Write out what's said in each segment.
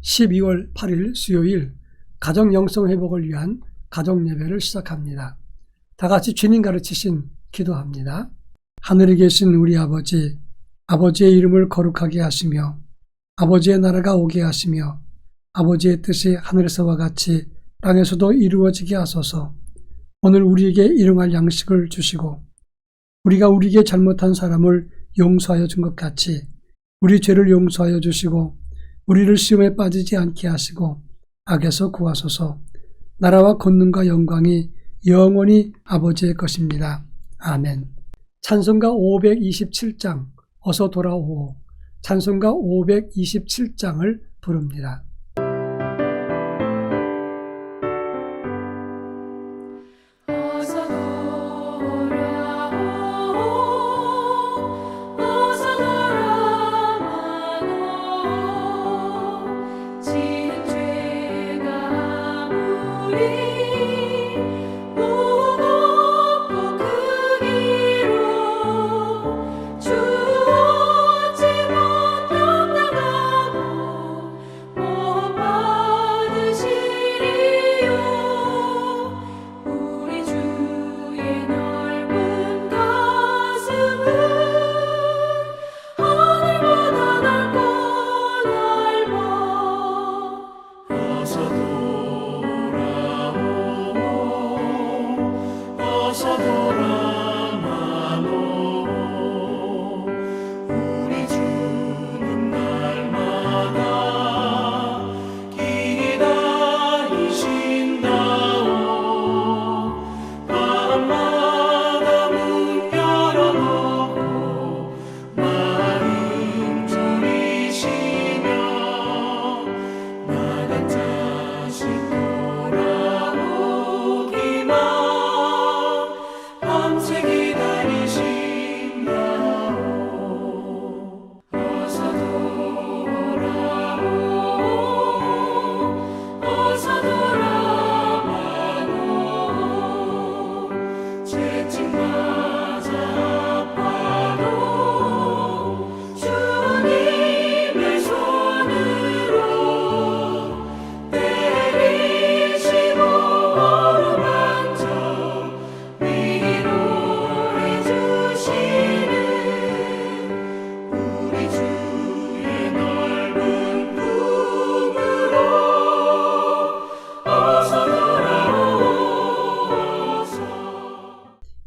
12월 8일 수요일 가정 영성 회복을 위한 가정 예배를 시작합니다. 다 같이 주님 가르치신 기도합니다. 하늘에 계신 우리 아버지, 아버지의 이름을 거룩하게 하시며 아버지의 나라가 오게 하시며 아버지의 뜻이 하늘에서와 같이 땅에서도 이루어지게 하소서. 오늘 우리에게 일용할 양식을 주시고 우리가 우리에게 잘못한 사람을 용서하여 준 것 같이 우리 죄를 용서하여 주시고 우리를 시험에 빠지지 않게 하시고 악에서 구하소서. 나라와 권능과 영광이 영원히 아버지의 것입니다. 아멘. 찬송가 527장 어서 돌아오오. 찬송가 527장을 부릅니다.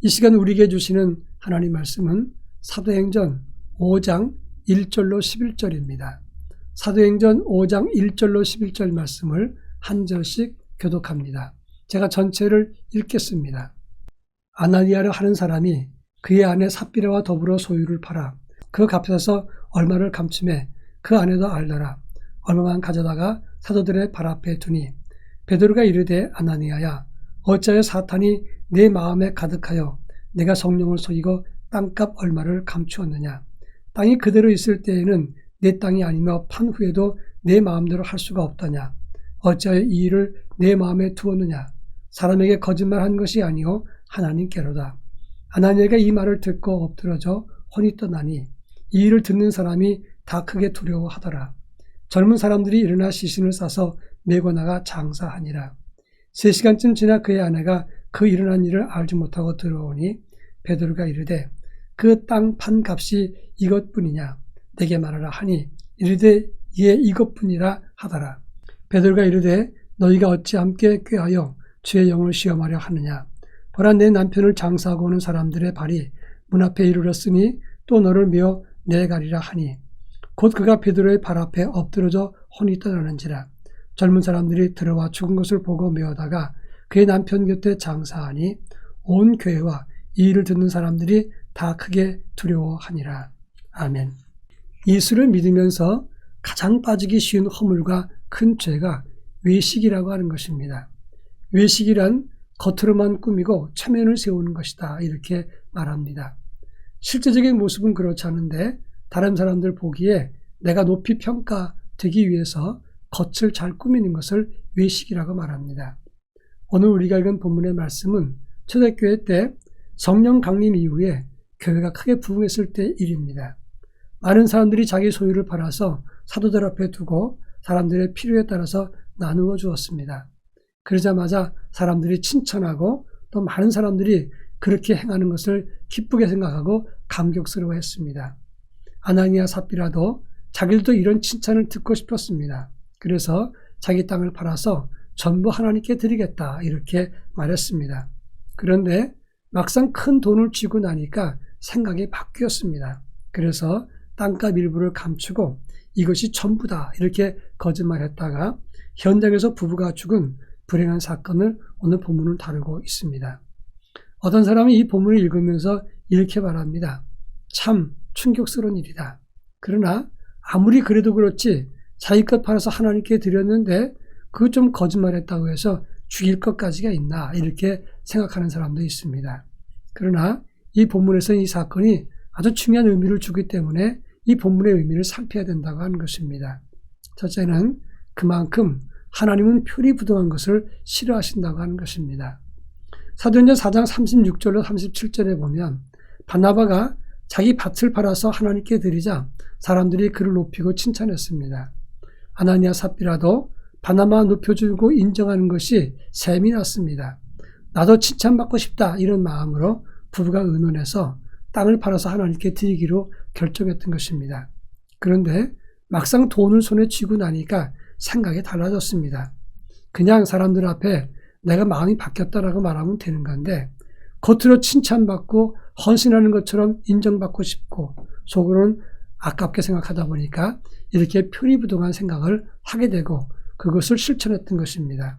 이 시간 우리에게 주시는 하나님 말씀은 사도행전 5장 1절로 11절입니다. 사도행전 5장 1절로 11절 말씀을 한 절씩 교독합니다. 제가 전체를 읽겠습니다. 아나니아를 하는 사람이 그의 아내 삽비라와 더불어 소유를 팔아 그 값에서 얼마를 감춤해 그 아내도 알더라. 얼마만 가져다가 사도들의 발 앞에 두니 베드로가 이르되 아나니아야 어찌하여 사탄이 내 마음에 가득하여 내가 성령을 속이고 땅값 얼마를 감추었느냐. 땅이 그대로 있을 때에는 내 땅이 아니며 판 후에도 내 마음대로 할 수가 없더냐. 어찌하여 이 일을 내 마음에 두었느냐. 사람에게 거짓말한 것이 아니오 하나님께로다. 아나니아가 이 말을 듣고 엎드러져 혼이 떠나니 이 일을 듣는 사람이 다 크게 두려워하더라. 젊은 사람들이 일어나 시신을 싸서 메고 나가 장사하니라. 3시간쯤 지나 그의 아내가 그 일어난 일을 알지 못하고 들어오니 베드로가 이르되 그 땅 판 값이 이것뿐이냐 내게 말하라 하니 이르되 예 이것뿐이라 하더라. 베드로가 이르되 너희가 어찌 함께 꾀하여 주의 영을 시험하려 하느냐. 보라 내 남편을 장사하고 오는 사람들의 발이 문 앞에 이르렀으니 또 너를 메어 내가리라 하니 곧 그가 베드로의 발 앞에 엎드러져 혼이 떠나는지라. 젊은 사람들이 들어와 죽은 것을 보고 메어다가 그의 남편 곁에 장사하니 온 교회와 이 일을 듣는 사람들이 다 크게 두려워하니라. 아멘. 예수를 믿으면서 가장 빠지기 쉬운 허물과 큰 죄가 외식이라고 하는 것입니다. 외식이란 겉으로만 꾸미고 체면을 세우는 것이다 이렇게 말합니다. 실제적인 모습은 그렇지 않은데 다른 사람들 보기에 내가 높이 평가되기 위해서 겉을 잘 꾸미는 것을 외식이라고 말합니다. 오늘 우리가 읽은 본문의 말씀은 초대교회 때 성령 강림 이후에 교회가 크게 부흥했을 때 일입니다. 많은 사람들이 자기 소유를 팔아서 사도들 앞에 두고 사람들의 필요에 따라서 나누어 주었습니다. 그러자마자 사람들이 칭찬하고 또 많은 사람들이 그렇게 행하는 것을 기쁘게 생각하고 감격스러워했습니다. 아나니아 삽비라도 자기들도 이런 칭찬을 듣고 싶었습니다. 그래서 자기 땅을 팔아서 전부 하나님께 드리겠다 이렇게 말했습니다. 그런데 막상 큰 돈을 쥐고 나니까 생각이 바뀌었습니다. 그래서 땅값 일부를 감추고 이것이 전부다 이렇게 거짓말했다가 현장에서 부부가 죽은 불행한 사건을 오늘 본문을 다루고 있습니다. 어떤 사람은 이 본문을 읽으면서 이렇게 말합니다. 참 충격스러운 일이다. 그러나 아무리 그래도 그렇지 자기 것 팔아서 하나님께 드렸는데 그거 좀 거짓말했다고 해서 죽일 것까지가 있나 이렇게 생각하는 사람도 있습니다. 그러나 이 본문에서는 이 사건이 아주 중요한 의미를 주기 때문에 이 본문의 의미를 살펴야 된다고 하는 것입니다. 첫째는 그만큼 하나님은 표리부동한 것을 싫어하신다고 하는 것입니다. 사도행전 4장 36절로 37절에 보면 바나바가 자기 밭을 팔아서 하나님께 드리자 사람들이 그를 높이고 칭찬했습니다. 아나니아 삽비라도 바나바 높여주고 인정하는 것이 셈이 났습니다. 나도 칭찬받고 싶다 이런 마음으로 부부가 의논해서 땅을 팔아서 하나님께 드리기로 결정했던 것입니다. 그런데 막상 돈을 손에 쥐고 나니까 생각이 달라졌습니다. 그냥 사람들 앞에 내가 마음이 바뀌었다라고 말하면 되는 건데 겉으로 칭찬받고 헌신하는 것처럼 인정받고 싶고 속으로는 아깝게 생각하다 보니까 이렇게 표리부동한 생각을 하게 되고 그것을 실천했던 것입니다.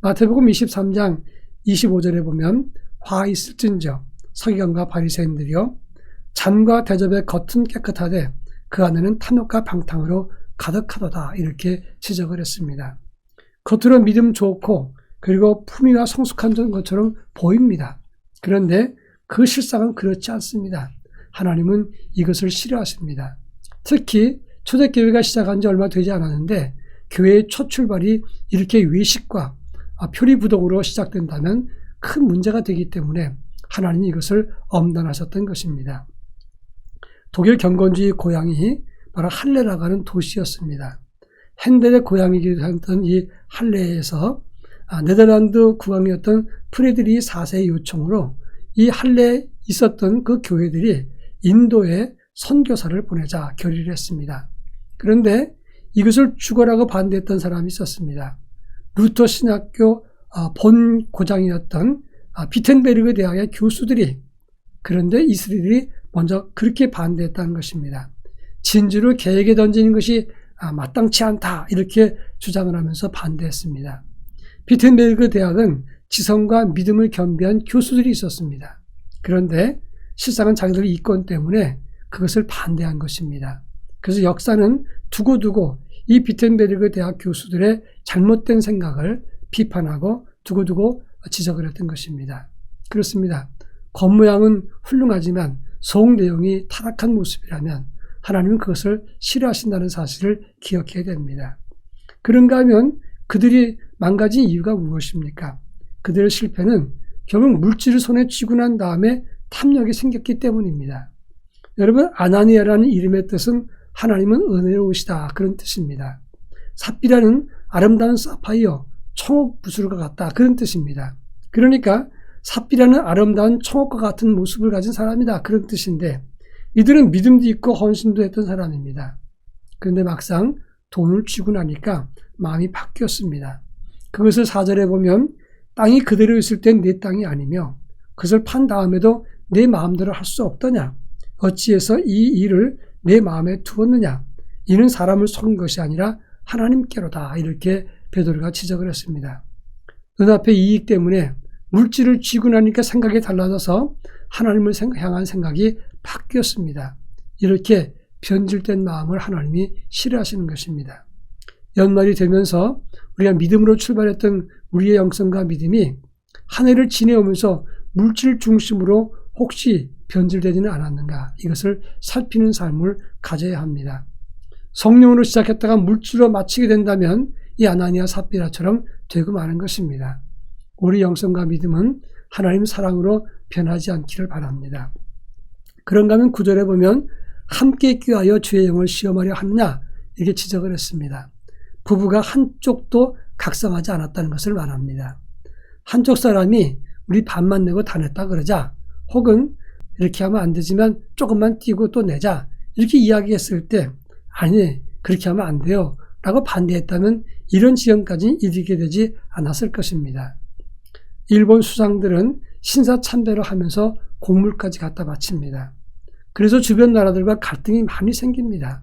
마태복음 23장 25절에 보면 화 있을진저 서기관과 바리새인들이여 잔과 대접의 겉은 깨끗하되 그 안에는 탐욕과 방탕으로 가득하도다 이렇게 지적을 했습니다. 겉으로 믿음 좋고 그리고 품위와 성숙한 것처럼 보입니다. 그런데 그 실상은 그렇지 않습니다. 하나님은 이것을 싫어하십니다. 특히 초대교회가 시작한 지 얼마 되지 않았는데 교회의 첫 출발이 이렇게 외식과 표리부동으로 시작된다면 큰 문제가 되기 때문에 하나님이 이것을 엄단하셨던 것입니다. 독일 경건주의 고향이 바로 할레라고 하는 도시였습니다. 핸델의 고향이기도 했던 이 할레에서 네덜란드 국왕이었던 프레드리 4세의 요청으로 이 할레에 있었던 그 교회들이 인도에 선교사를 보내자 결의를 했습니다. 그런데 이것을 죽어라고 반대했던 사람이 있었습니다. 루터 신학교 본 고장이었던 비텐베르그 대학의 교수들이 그런데 이스라엘이 먼저 그렇게 반대했다는 것입니다. 진주를 개에게 던지는 것이 마땅치 않다 이렇게 주장을 하면서 반대했습니다. 비텐베르그 대학은 지성과 믿음을 겸비한 교수들이 있었습니다. 그런데 실상은 자기들의 이권 때문에 그것을 반대한 것입니다. 그래서 역사는 두고두고 이 비텐베르그 대학 교수들의 잘못된 생각을 비판하고 두고두고 지적을 했던 것입니다. 그렇습니다. 겉모양은 훌륭하지만 속 내용이 타락한 모습이라면 하나님은 그것을 싫어하신다는 사실을 기억해야 됩니다. 그런가 하면 그들이 망가진 이유가 무엇입니까? 그들의 실패는 결국 물질을 손에 쥐고 난 다음에 탐욕이 생겼기 때문입니다. 여러분, 아나니아라는 이름의 뜻은 하나님은 은혜로우시다 그런 뜻입니다. 삽비라는 아름다운 사파이어, 청옥 부술과 같다 그런 뜻입니다. 그러니까 삽비라는 아름다운 청옥과 같은 모습을 가진 사람이다 그런 뜻인데 이들은 믿음도 있고 헌신도 했던 사람입니다. 그런데 막상 돈을 쥐고 나니까 마음이 바뀌었습니다. 그것을 4절에 보면 땅이 그대로 있을 땐 내 땅이 아니며 그것을 판 다음에도 내 마음대로 할 수 없더냐 어찌해서 이 일을 내 마음에 두었느냐 이는 사람을 속인 것이 아니라 하나님께로다 이렇게 베드로가 지적을 했습니다. 눈앞의 이익 때문에 물질을 쥐고 나니까 생각이 달라져서 하나님을 향한 생각이 바뀌었습니다. 이렇게 변질된 마음을 하나님이 싫어하시는 것입니다. 연말이 되면서 우리가 믿음으로 출발했던 우리의 영성과 믿음이 한 해를 지내오면서 물질 중심으로 혹시 변질되지는 않았는가 이것을 살피는 삶을 가져야 합니다. 성령으로 시작했다가 물질로 마치게 된다면 이 아나니아 삽비라처럼 되고 마는 것입니다. 우리 영성과 믿음은 하나님 사랑으로 변하지 않기를 바랍니다. 그런가 하면 9절에 보면 함께 꾀하여 주의 영을 시험하려 하느냐 이렇게 지적을 했습니다. 부부가 한쪽도 각성하지 않았다는 것을 말합니다. 한쪽 사람이 우리 반만 내고 다 냈다 그러자, 혹은 이렇게 하면 안 되지만 조금만 띄고 또 내자, 이렇게 이야기했을 때 아니 그렇게 하면 안 돼요 라고 반대했다면 이런 지경까지 이르게 되지 않았을 것입니다. 일본 수상들은 신사참배를 하면서 곡물까지 갖다 바칩니다. 그래서 주변 나라들과 갈등이 많이 생깁니다.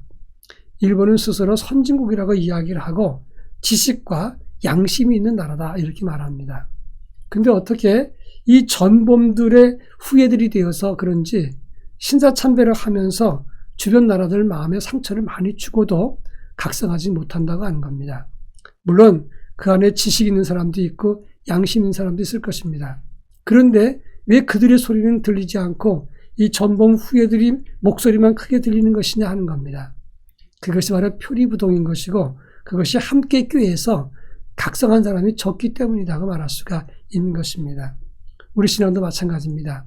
일본은 스스로 선진국이라고 이야기를 하고 지식과 양심이 있는 나라다 이렇게 말합니다. 근데 어떻게 이 전범들의 후예들이 되어서 그런지 신사참배를 하면서 주변 나라들 마음에 상처를 많이 주고도 각성하지 못한다고 하는 겁니다. 물론 그 안에 지식 있는 사람도 있고 양심 있는 사람도 있을 것입니다. 그런데 왜 그들의 소리는 들리지 않고 이 전범 후예들이 목소리만 크게 들리는 것이냐 하는 겁니다. 그것이 바로 표리부동인 것이고 그것이 함께 교회에서 각성한 사람이 적기 때문이라고 말할 수가 있는 것입니다. 우리 신앙도 마찬가지입니다.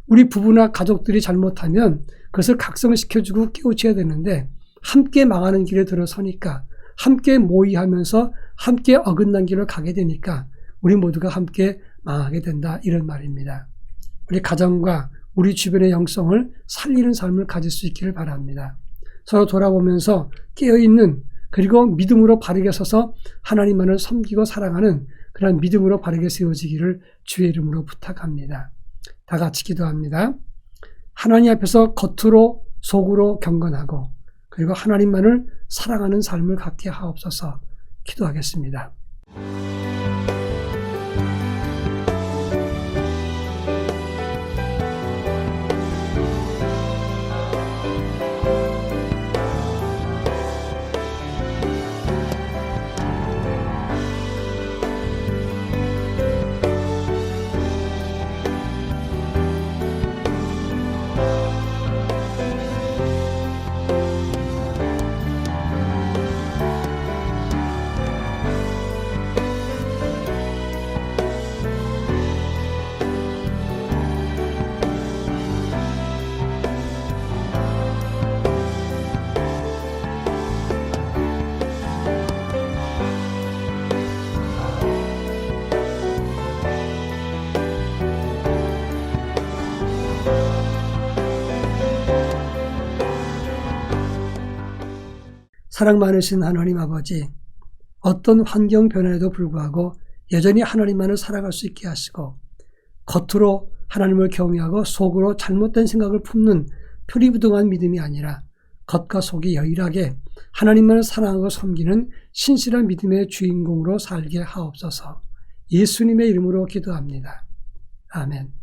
우리 부부나 가족들이 잘못하면 그것을 각성시켜주고 깨우쳐야 되는데 함께 망하는 길에 들어서니까 함께 모의하면서 함께 어긋난 길을 가게 되니까 우리 모두가 함께 망하게 된다 이런 말입니다. 우리 가정과 우리 주변의 영성을 살리는 삶을 가질 수 있기를 바랍니다. 서로 돌아보면서 깨어있는 그리고 믿음으로 바르게 서서 하나님만을 섬기고 사랑하는 그런 믿음으로 바르게 세워지기를 주의 이름으로 부탁합니다. 다 같이 기도합니다. 하나님 앞에서 겉으로 속으로 경건하고 그리고 하나님만을 사랑하는 삶을 갖게 하옵소서. 기도하겠습니다. 사랑 많으신 하나님 아버지, 어떤 환경 변화에도 불구하고 여전히 하나님만을 살아갈 수 있게 하시고 겉으로 하나님을 경외하고 속으로 잘못된 생각을 품는 표리부동한 믿음이 아니라 겉과 속이 여일하게 하나님만을 사랑하고 섬기는 신실한 믿음의 주인공으로 살게 하옵소서. 예수님의 이름으로 기도합니다. 아멘.